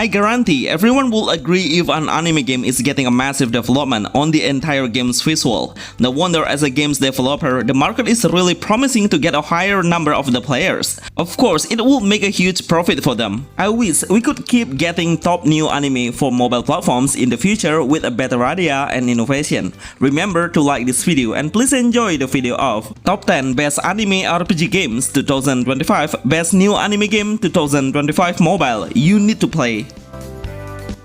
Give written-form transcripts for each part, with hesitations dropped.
I guarantee everyone will agree if an anime game is getting a massive development on the entire game's visual. No wonder as a games developer, the market is really promising to get a higher number of the players. Of course, it will make a huge profit for them. I wish we could keep getting top new anime for mobile platforms in the future with a better idea and innovation. Remember to like this video and please enjoy the video of Top 10 Best Anime RPG Games 2025, Best New Anime Game 2025 Mobile You Need to Play.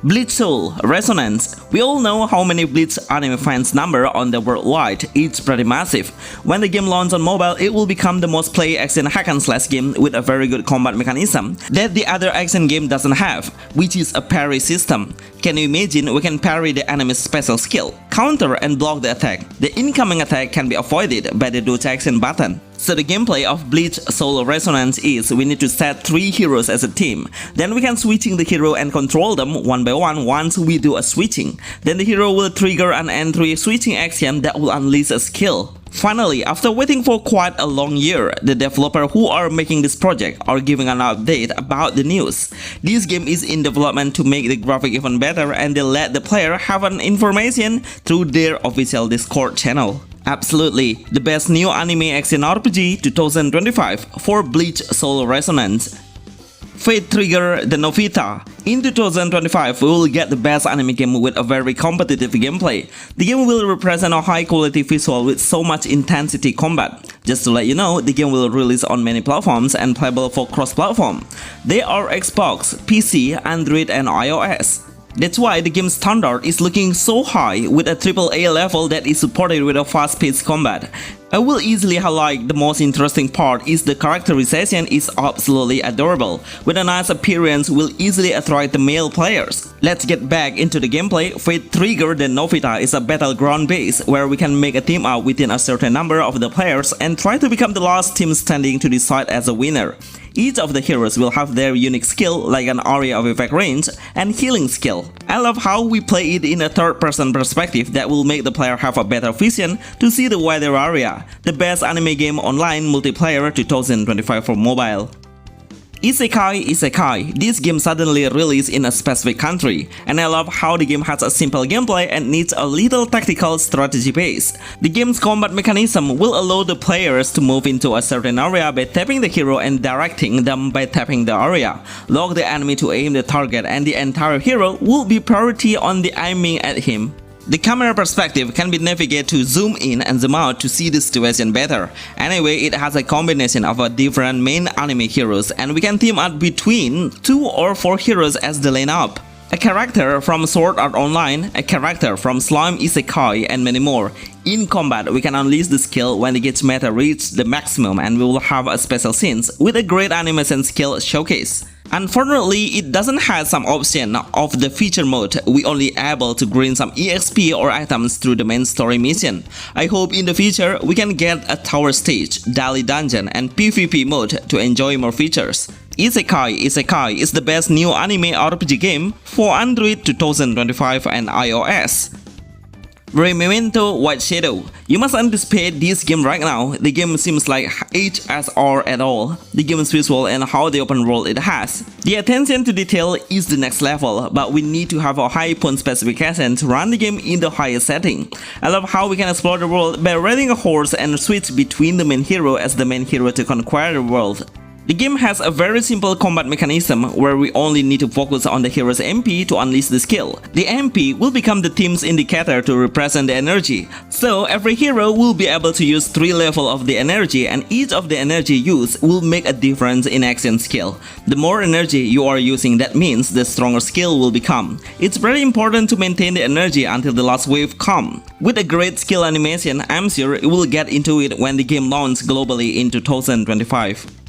Bleach Soul Resonance. We all know how many Bleach anime fans number on the worldwide. It's pretty massive. When the game launches on mobile, it will become the most played action hack and slash game with a very good combat mechanism that the other action game doesn't have, which is a parry system. Can you imagine we can parry the enemy's special skill, counter and block the attack? The incoming attack can be avoided by the dodge action button. So the gameplay of Bleach Soul Resonance is we need to set 3 heroes as a team. Then we can switching the hero and control them one by one once we do a switching. Then the hero will trigger an entry switching action that will unleash a skill. Finally, after waiting for quite a long year, the developer who are making this project are giving an update about the news. This game is in development to make the graphic even better and they let the player have an information through their official Discord channel. Absolutely, the best new anime action RPG 2025 for Bleach Soul Resonance. Fate Trigger the Novita. In 2025, we will get the best anime game with a very competitive gameplay. The game will represent a high quality visual with so much intensity combat. Just to let you know, the game will release on many platforms and playable for cross-platform. They are Xbox, PC, Android and iOS. That's why the game's standard is looking so high with a AAA level that is supported with a fast-paced combat. I will easily highlight the most interesting part is the characterization is absolutely adorable. With a nice appearance will easily attract the male players. Let's get back into the gameplay. Fate Trigger the Novita is a battleground base where we can make a team up within a certain number of the players and try to become the last team standing to decide as a winner. Each of the heroes will have their unique skill like an area of effect range and healing skill. I love how we play it in a third-person perspective that will make the player have a better vision to see the wider area. The best anime game online multiplayer 2025 for mobile. Isekai. This game suddenly released in a specific country, and I love how the game has a simple gameplay and needs a little tactical strategy base. The game's combat mechanism will allow the players to move into a certain area by tapping the hero and directing them by tapping the area. Lock the enemy to aim the target and the entire hero will be priority on the aiming at him. The camera perspective can be navigated to zoom in and zoom out to see the situation better. Anyway, it has a combination of a different main anime heroes and we can team up between 2 or 4 heroes as the lineup. A character from Sword Art Online, a character from Slime Isekai and many more. In combat, we can unleash the skill when the gauge meta reaches the maximum and we will have a special scenes with a great animation skill showcase. Unfortunately, it doesn't have some option of the feature mode. We only able to gain some EXP or items through the main story mission. I hope in the future we can get a tower stage, daily dungeon and PvP mode to enjoy more features. Isekai is the best new anime RPG game for Android 2025 and iOS. Rememento White Shadow. You must anticipate this game right now. The game seems like HSR at all. The game's visual and how the open world it has. The attention to detail is the next level, but we need to have a high point specification to run the game in the highest setting. I love how we can explore the world by riding a horse and switch between the main hero as the main hero to conquer the world. The game has a very simple combat mechanism where we only need to focus on the hero's MP to unleash the skill. The MP will become the team's indicator to represent the energy. So every hero will be able to use 3 levels of the energy and each of the energy used will make a difference in action skill. The more energy you are using, that means the stronger skill will become. It's very important to maintain the energy until the last wave comes. With a great skill animation, I'm sure you will get into it when the game launches globally in 2025.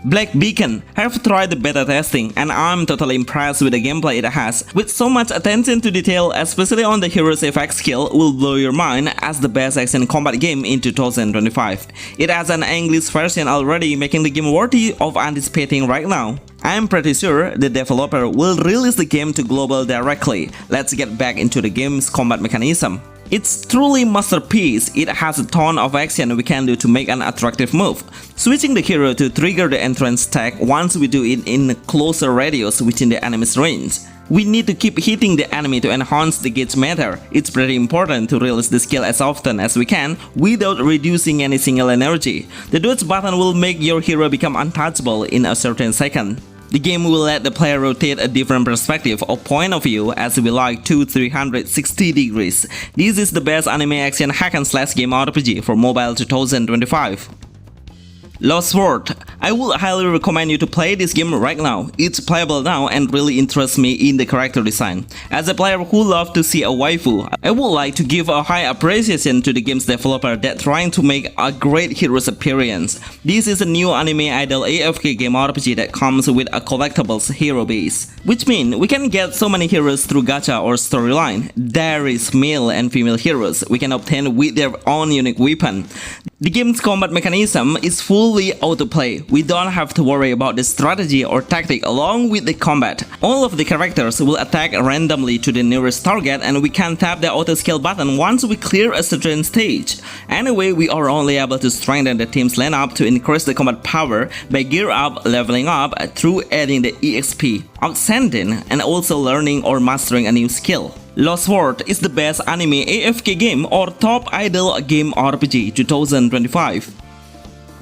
Black Beacon. I have tried the beta testing and I'm totally impressed with the gameplay it has. With so much attention to detail, especially on the hero's effect skill, will blow your mind as the best action combat game in 2025. It has an English version already, making the game worthy of anticipating right now. I'm pretty sure the developer will release the game to global directly. Let's get back into the game's combat mechanism. It's truly masterpiece. It has a ton of action we can do to make an attractive move. Switching the hero to trigger the entrance tag once we do it in a closer radius within the enemy's range. We need to keep hitting the enemy to enhance the gauge meter. It's pretty important to release the skill as often as we can without reducing any single energy. The dodge button will make your hero become untouchable in a certain second. The game will let the player rotate a different perspective or point of view as we like to 360 degrees. This is the best anime action hack and slash game RPG for mobile 2025. Lost Sword. I would highly recommend you to play this game right now. It's playable now and really interests me in the character design. As a player who loves to see a waifu, I would like to give a high appreciation to the game's developer that trying to make a great hero's appearance. This is a new anime idol AFK game RPG that comes with a collectibles hero base, which means we can get so many heroes through gacha or storyline. There is male and female heroes we can obtain with their own unique weapon. The game's combat mechanism is fully autoplay. We don't have to worry about the strategy or tactic along with the combat. All of the characters will attack randomly to the nearest target and we can tap the auto skill button once we clear a certain stage. Anyway, we are only able to strengthen the team's lineup to increase the combat power by gear up, leveling up through adding the EXP, ascending, and also learning or mastering a new skill. Lost Sword is the best anime AFK game or top idol game RPG 2025.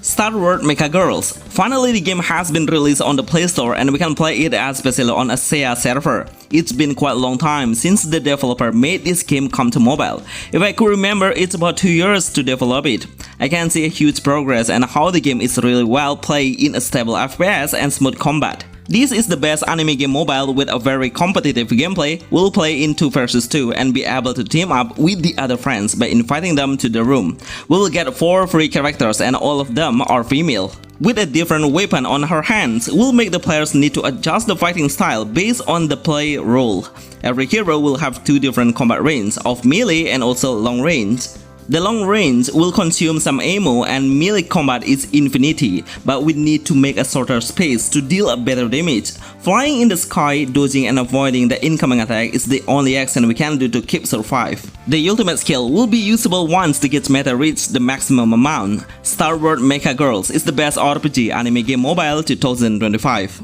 Starward Mecha Girls. Finally, the game has been released on the Play Store and we can play it especially on a SEA server. It's been quite a long time since the developer made this game come to mobile. If I could remember, it's about 2 years to develop it. I can see a huge progress and how the game is really well played in a stable FPS and smooth combat. This is the best anime game mobile with a very competitive gameplay. We'll play in 2 vs 2 and be able to team up with the other friends by inviting them to the room. We will get 4 free characters and all of them are female. With a different weapon on her hands, will make the players need to adjust the fighting style based on the play rule. Every hero will have 2 different combat ranges of melee and also long range. The long range will consume some ammo and melee combat is infinity, but we need to make a shorter space to deal a better damage. Flying in the sky, dodging and avoiding the incoming attack is the only action we can do to keep survive. The ultimate skill will be usable once the gauge meta reaches the maximum amount. Starward Mecha Girls is the best RPG anime game mobile 2025.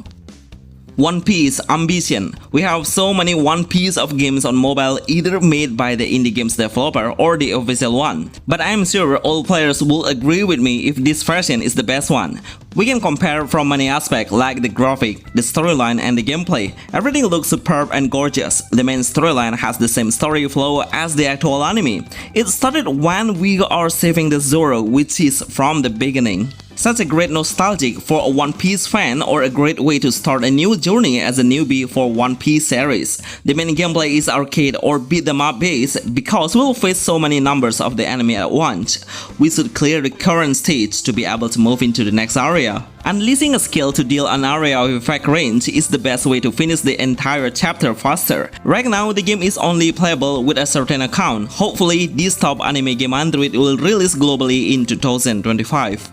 One Piece Ambition. We have so many One Piece of games on mobile either made by the indie games developer or the official one. But I am sure all players will agree with me if this version is the best one. We can compare from many aspects like the graphic, the storyline and the gameplay. Everything looks superb and gorgeous. The main storyline has the same story flow as the actual anime. It started when we are saving the Zoro, which is from the beginning. Such a great nostalgic for a One Piece fan or a great way to start a new journey as a newbie for One Piece series. The main gameplay is arcade or beat them up based because we'll face so many numbers of the enemy at once. We should clear the current stage to be able to move into the next area. Unleashing a skill to deal an area of effect range is the best way to finish the entire chapter faster. Right now, the game is only playable with a certain account. Hopefully, this top anime game Android will release globally in 2025.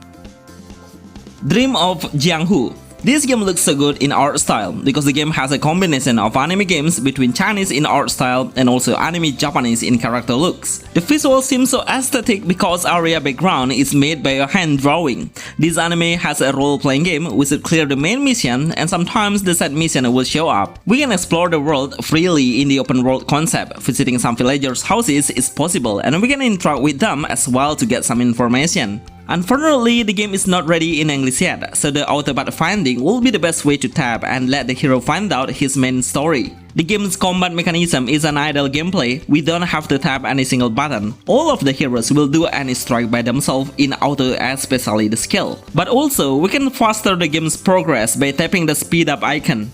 Dream of Jianghu. This game looks so good in art style because the game has a combination of anime games between Chinese in art style and also anime Japanese in character looks. The visual seems so aesthetic because area background is made by a hand drawing. This anime has a role-playing game. We should clear the main mission and sometimes the side mission will show up. We can explore the world freely in the open world concept. Visiting some villagers' houses is possible and we can interact with them as well to get some information. Unfortunately, the game is not ready in English yet, so the autobot finding will be the best way to tap and let the hero find out his main story. The game's combat mechanism is an idle gameplay. We don't have to tap any single button. All of the heroes will do any strike by themselves in auto, especially the skill. But also, we can faster the game's progress by tapping the speed up icon.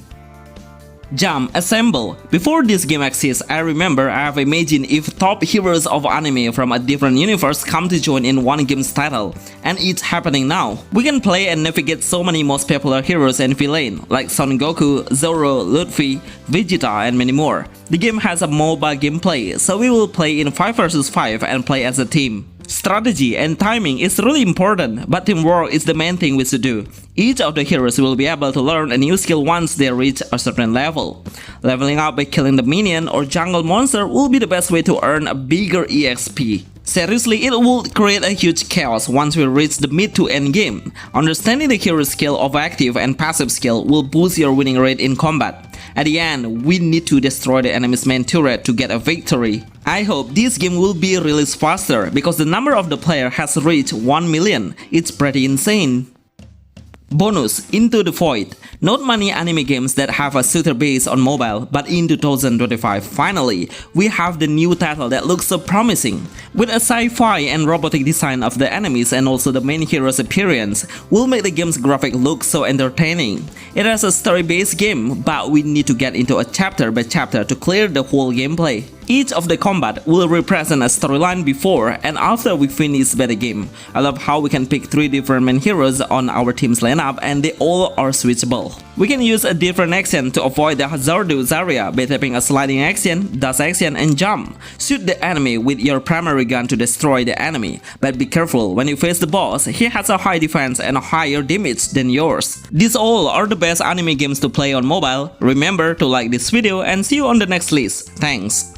Jump Assemble. Before this game exists, I remember I have imagined if top heroes of anime from a different universe come to join in one game's title, and it's happening now. We can play and navigate so many most popular heroes and villains like Son Goku, Zoro, Luffy, Vegeta and many more. The game has a MOBA gameplay, so we will play in 5 vs 5 and play as a team. Strategy and timing is really important, but teamwork is the main thing we should do. Each of the heroes will be able to learn a new skill once they reach a certain level. Leveling up by killing the minion or jungle monster will be the best way to earn a bigger EXP. Seriously, it will create a huge chaos once we reach the mid to end game. Understanding the hero's skill of active and passive skill will boost your winning rate in combat. At the end, we need to destroy the enemy's main turret to get a victory. I hope this game will be released faster because the number of the player has reached 1 million. It's pretty insane. Bonus, Into the Void. Not many anime games that have a shooter base on mobile, but in 2025, finally, we have the new title that looks so promising. With a sci-fi and robotic design of the enemies and also the main hero's appearance, will make the game's graphic look so entertaining. It has a story-based game, but we need to get into a chapter by chapter to clear the whole gameplay. Each of the combat will represent a storyline before and after we finish the game. I love how we can pick 3 different main heroes on our team's lineup and they all are switchable. We can use a different action to avoid the hazardous area by tapping a sliding action, dash action and jump. Shoot the enemy with your primary gun to destroy the enemy, but be careful when you face the boss, he has a high defense and a higher damage than yours. These all are the best anime games to play on mobile. Remember to like this video and see you on the next list. Thanks.